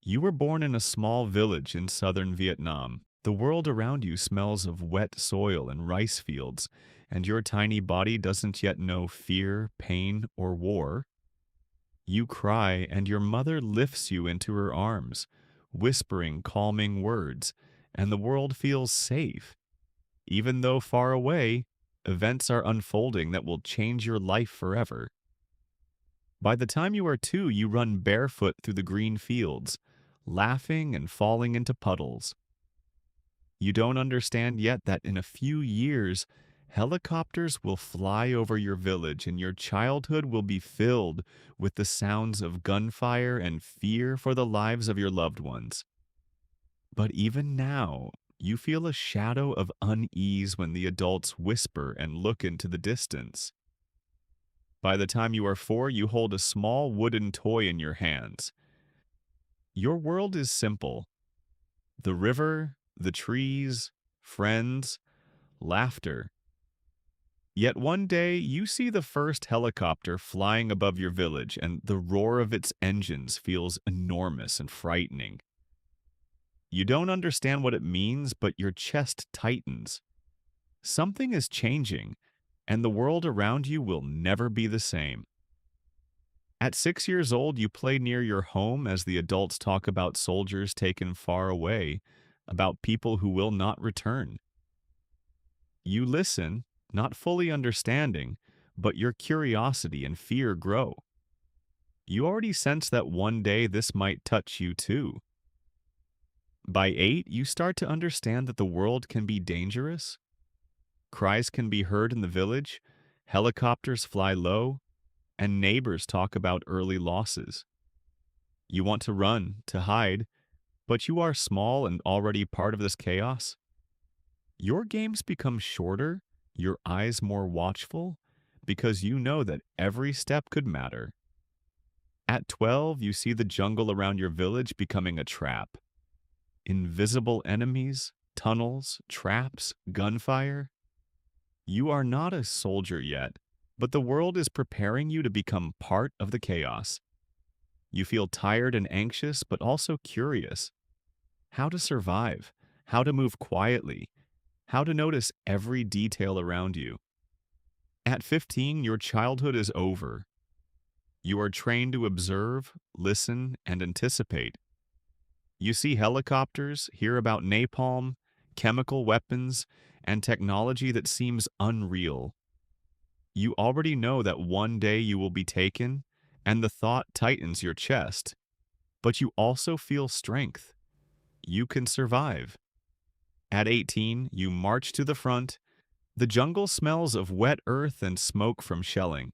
You were born in a small village in southern Vietnam. The world around you smells of wet soil and rice fields, and your tiny body doesn't yet know fear, pain, or war. You cry, and your mother lifts you into her arms, whispering calming words, and the world feels safe. Even though far away, events are unfolding that will change your life forever. By the time you are two, you run barefoot through the green fields, laughing and falling into puddles. You don't understand yet that in a few years, helicopters will fly over your village and your childhood will be filled with the sounds of gunfire and fear for the lives of your loved ones. But even now, you feel a shadow of unease when the adults whisper and look into the distance. By the time you are four, you hold a small wooden toy in your hands. Your world is simple: the river, the trees, friends, laughter. Yet one day you see the first helicopter flying above your village, and the roar of its engines feels enormous and frightening. You don't understand what it means, but your chest tightens. Something is changing, and the world around you will never be the same. At 6 years old, you play near your home as the adults talk about soldiers taken far away, about people who will not return. You listen, not fully understanding, but your curiosity and fear grow. You already sense that one day this might touch you too. By 8, you start to understand that the world can be dangerous. Cries can be heard in the village, helicopters fly low, and neighbors talk about early losses. You want to run, to hide, but you are small and already part of this chaos. Your games become shorter, your eyes more watchful, because you know that every step could matter. At 12, you see the jungle around your village becoming a trap. Invisible enemies, tunnels, traps, gunfire. You are not a soldier yet, but the world is preparing you to become part of the chaos. You feel tired and anxious, but also curious. How to survive, how to move quietly, how to notice every detail around you. At 15, your childhood is over. You are trained to observe, listen, and anticipate. You see helicopters, hear about napalm, chemical weapons, and technology that seems unreal. You already know that one day you will be taken, and the thought tightens your chest. But you also feel strength. You can survive. At 18, you march to the front. The jungle smells of wet earth and smoke from shelling.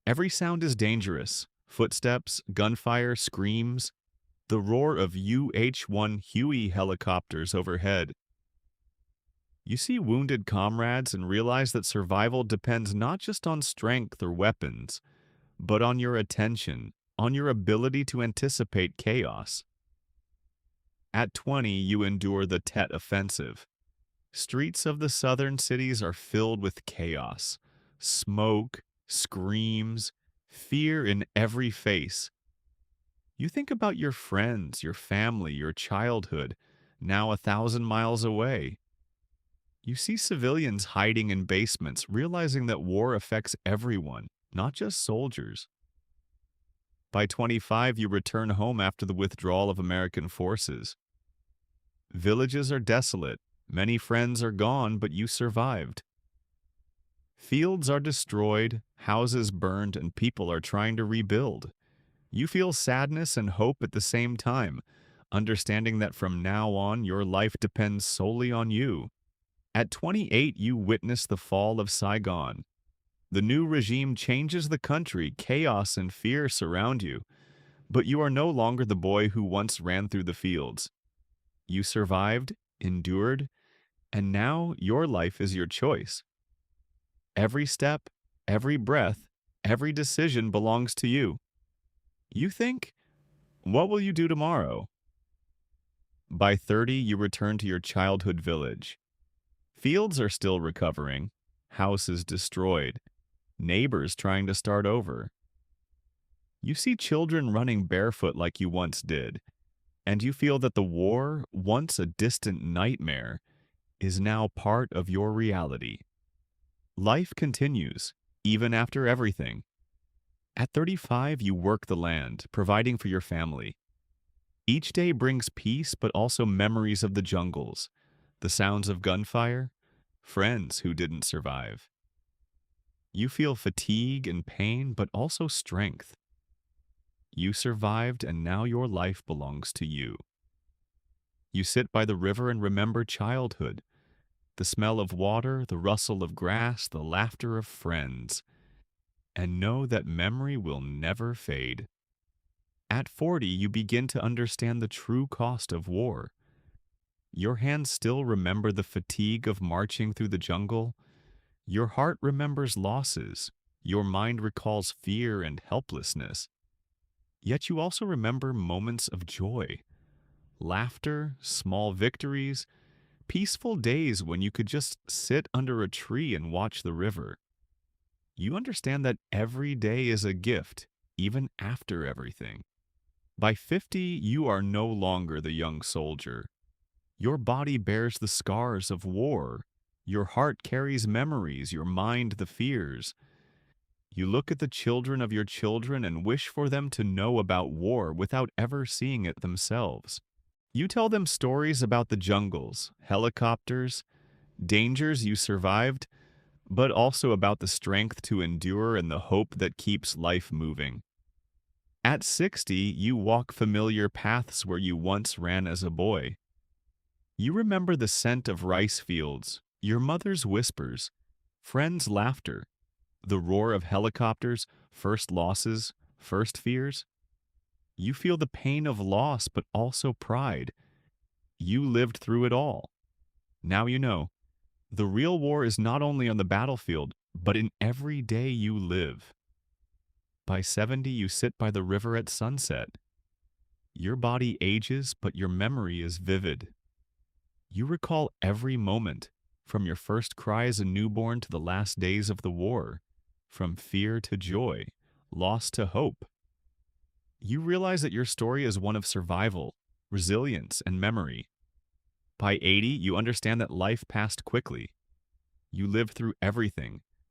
Every sound is dangerous: footsteps, gunfire, screams, the roar of UH-1 Huey helicopters overhead. You see wounded comrades and realize that survival depends not just on strength or weapons, but on your attention, on your ability to anticipate chaos. At 20, you endure the Tet Offensive. Streets of the southern cities are filled with chaos, smoke, screams, fear in every face. You think about your friends, your family, your childhood, now 1,000 miles away. You see civilians hiding in basements, realizing that war affects everyone, not just soldiers. By 25, you return home after the withdrawal of American forces. Villages are desolate, many friends are gone, but you survived. Fields are destroyed, houses burned, and people are trying to rebuild. You feel sadness and hope at the same time, understanding that from now on your life depends solely on you. At 28, you witness the fall of Saigon. The new regime changes the country, chaos and fear surround you, but you are no longer the boy who once ran through the fields. You survived, endured, and now your life is your choice. Every step, every breath, every decision belongs to you. You think, what will you do tomorrow? By 30, you return to your childhood village. Fields are still recovering, houses destroyed, neighbors trying to start over. You see children running barefoot like you once did. and you feel that the war, once a distant nightmare, is now part of your reality. Life continues, even after everything. At 35, you work the land, providing for your family. Each day brings peace, but also memories of the jungles, the sounds of gunfire, friends who didn't survive. You feel fatigue and pain, but also strength. You survived, and now your life belongs to you. You sit by the river and remember childhood, the smell of water, the rustle of grass, the laughter of friends, and know that memory will never fade. At 40, you begin to understand the true cost of war. Your hands still remember the fatigue of marching through the jungle. Your heart remembers losses. Your mind recalls fear and helplessness. Yet you also remember moments of joy, laughter, small victories, peaceful days when you could just sit under a tree and watch the river. You understand that every day is a gift, even after everything. By 50, you are no longer the young soldier. Your body bears the scars of war. Your heart carries memories, your mind the fears. You look at the children of your children and wish for them to know about war without ever seeing it themselves. You tell them stories about the jungles, helicopters, dangers you survived, but also about the strength to endure and the hope that keeps life moving. At 60, you walk familiar paths where you once ran as a boy. You remember the scent of rice fields, your mother's whispers, friends' laughter, the roar of helicopters, first losses, first fears. You feel the pain of loss, but also pride. You lived through it all. Now you know, the real war is not only on the battlefield, but in every day you live. By 70, you sit by the river at sunset. Your body ages, but your memory is vivid. You recall every moment, from your first cry as a newborn to the last days of the war, from fear to joy, loss to hope. You realize that your story is one of survival, resilience, and memory. By 80, you understand that life passed quickly. You lived through everything,